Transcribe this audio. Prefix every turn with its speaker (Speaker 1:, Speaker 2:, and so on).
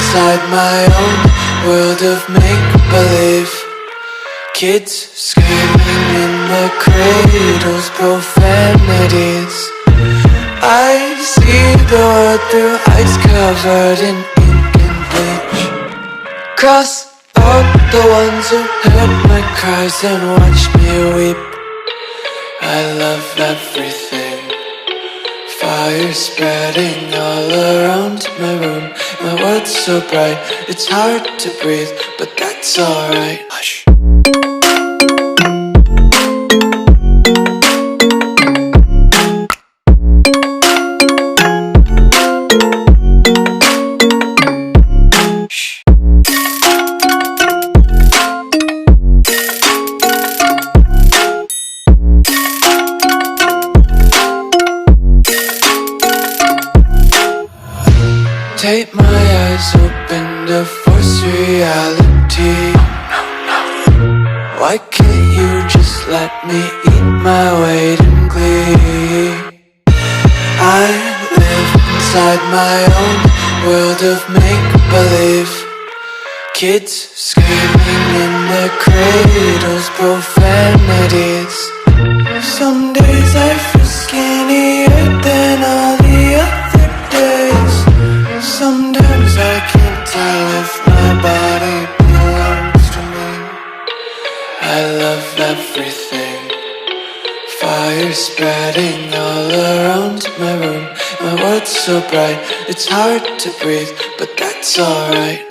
Speaker 1: inside my own world of make-believe. Kids screaming in their cradles, profanities. I see the world through ice covered in ink and bleach. Cross out the ones who heard my cries and watched me weep. I love everything. Fire spreading all around my room. My world's so bright, it's hard to breathe, but that's alright. Hush. Take my eyes open to force reality. Why can't you just let me eat my weight in glee? I live inside my own world of make-believe. Kids screaming in their cradles, profanities. Some days I feel skinnier than all the other days. Sometimes I can't tell if my body belongs to me. I love everything. Fire spreading all around my room. My world's so bright, it's hard to breathe, but that's alright.